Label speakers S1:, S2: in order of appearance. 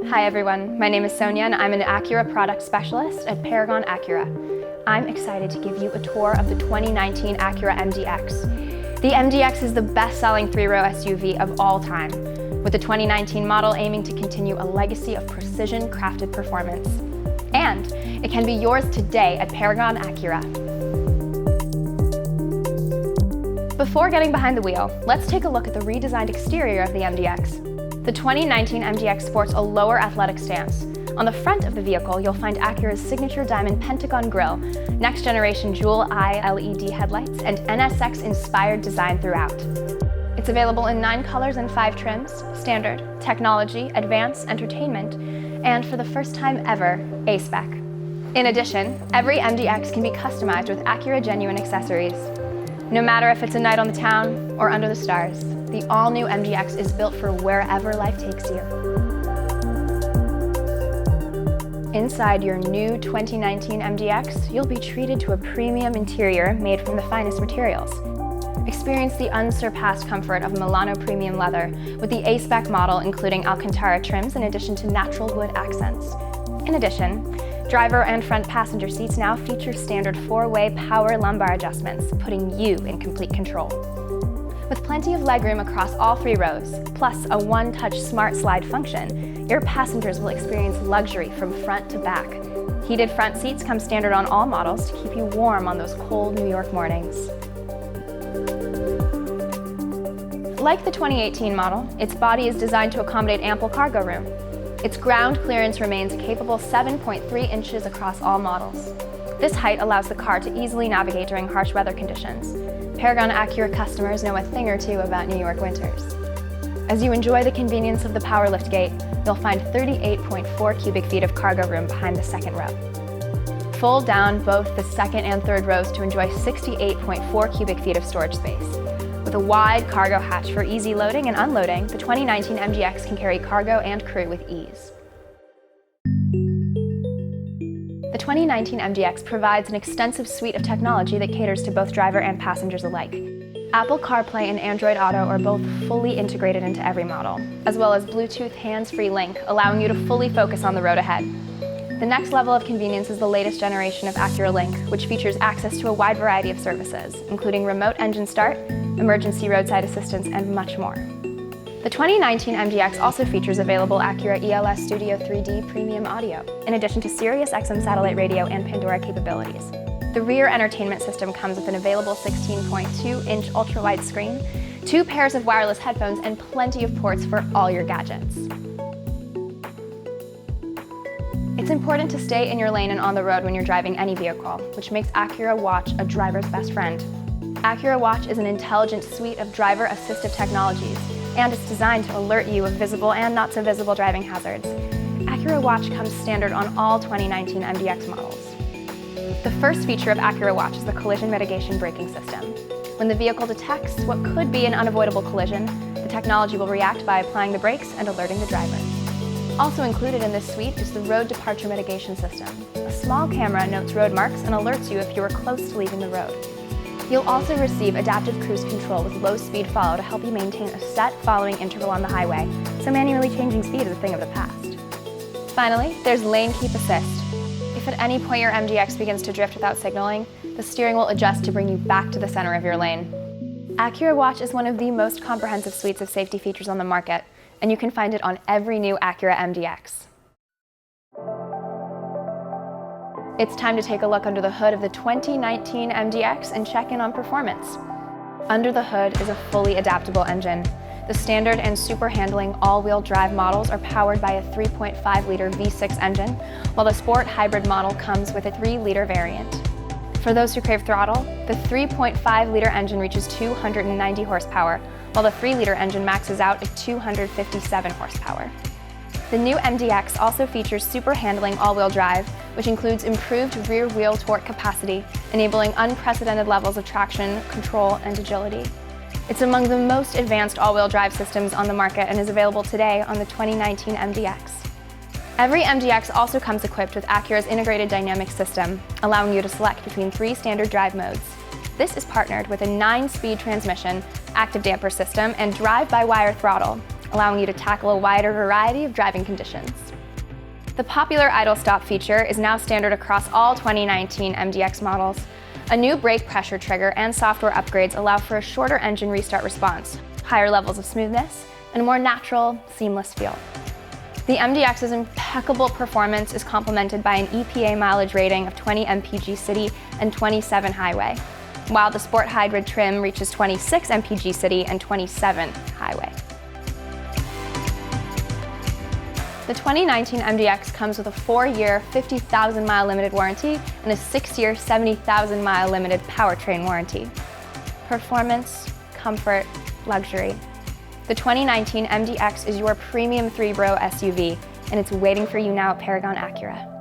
S1: Hi everyone, my name is Sonya and I'm an Acura product specialist at Paragon Acura. I'm excited to give you a tour of the 2019 Acura MDX. The MDX is the best-selling three-row SUV of all time, with the 2019 model aiming to continue a legacy of precision-crafted performance. And it can be yours today at Paragon Acura. Before getting behind the wheel, let's take a look at the redesigned exterior of the MDX. The 2019 MDX sports a lower athletic stance. On the front of the vehicle, you'll find Acura's signature diamond pentagon grille, next-generation dual-eye LED headlights, and NSX-inspired design throughout. It's available in 9 colors and 5 trims: standard, technology, advanced, entertainment, and for the first time ever, A-Spec. In addition, every MDX can be customized with Acura genuine accessories. No matter if it's a night on the town or under the stars, the all-new MDX is built for wherever life takes you. Inside your new 2019 MDX, you'll be treated to a premium interior made from the finest materials. Experience the unsurpassed comfort of Milano premium leather with the A-Spec model including Alcantara trims in addition to natural wood accents. In addition, driver and front passenger seats now feature standard 4-way power lumbar adjustments, putting you in complete control. With plenty of legroom across all 3 rows, plus a one-touch smart slide function, your passengers will experience luxury from front to back. Heated front seats come standard on all models to keep you warm on those cold New York mornings. Like the 2018 model, its body is designed to accommodate ample cargo room. Its ground clearance remains a capable 7.3 inches across all models. This height allows the car to easily navigate during harsh weather conditions. Paragon Acura customers know a thing or two about New York winters. As you enjoy the convenience of the power liftgate, you'll find 38.4 cubic feet of cargo room behind the second row. Fold down both the second and third rows to enjoy 68.4 cubic feet of storage space. With a wide cargo hatch for easy loading and unloading, the 2019 MDX can carry cargo and crew with ease. The 2019 MDX provides an extensive suite of technology that caters to both driver and passengers alike. Apple CarPlay and Android Auto are both fully integrated into every model, as well as Bluetooth hands-free link, allowing you to fully focus on the road ahead. The next level of convenience is the latest generation of Acura Link, which features access to a wide variety of services, including remote engine start, emergency roadside assistance, and much more. The 2019 MDX also features available Acura ELS Studio 3D premium audio, in addition to Sirius XM satellite radio and Pandora capabilities. The rear entertainment system comes with an available 16.2-inch ultra-wide screen, 2 pairs of wireless headphones, and plenty of ports for all your gadgets. It's important to stay in your lane and on the road when you're driving any vehicle, which makes Acura Watch a driver's best friend. Acura Watch is an intelligent suite of driver assistive technologies, and it's designed to alert you of visible and not so visible driving hazards. Acura Watch comes standard on all 2019 MDX models. The first feature of Acura Watch is the collision mitigation braking system. When the vehicle detects what could be an unavoidable collision, the technology will react by applying the brakes and alerting the driver. Also included in this suite is the road departure mitigation system. A small camera notes road marks and alerts you if you are close to leaving the road. You'll also receive adaptive cruise control with low-speed follow to help you maintain a set following interval on the highway, so manually changing speed is a thing of the past. Finally, there's lane keep assist. If at any point your MDX begins to drift without signaling, the steering will adjust to bring you back to the center of your lane. Acura Watch is one of the most comprehensive suites of safety features on the market, and you can find it on every new Acura MDX. It's time to take a look under the hood of the 2019 MDX and check in on performance. Under the hood is a fully adaptable engine. The standard and super handling all-wheel drive models are powered by a 3.5-liter V6 engine, while the sport hybrid model comes with a 3-liter variant. For those who crave throttle, the 3.5-liter engine reaches 290 horsepower, while the 3-liter engine maxes out at 257 horsepower. The new MDX also features super handling all-wheel drive, which includes improved rear-wheel torque capacity, enabling unprecedented levels of traction, control, and agility. It's among the most advanced all-wheel drive systems on the market and is available today on the 2019 MDX. Every MDX also comes equipped with Acura's integrated dynamic system, allowing you to select between 3 standard drive modes. This is partnered with a 9-speed transmission, active damper system, and drive-by-wire throttle, allowing you to tackle a wider variety of driving conditions. The popular idle stop feature is now standard across all 2019 MDX models. A new brake pressure trigger and software upgrades allow for a shorter engine restart response, higher levels of smoothness, and a more natural, seamless feel. The MDX's impeccable performance is complemented by an EPA mileage rating of 20 mpg city and 27 highway, while the Sport Hybrid trim reaches 26 mpg city and 27 highway. The 2019 MDX comes with a 4-year, 50,000-mile limited warranty and a 6-year, 70,000-mile limited powertrain warranty. Performance, comfort, luxury. The 2019 MDX is your premium 3-row SUV, and it's waiting for you now at Paragon Acura.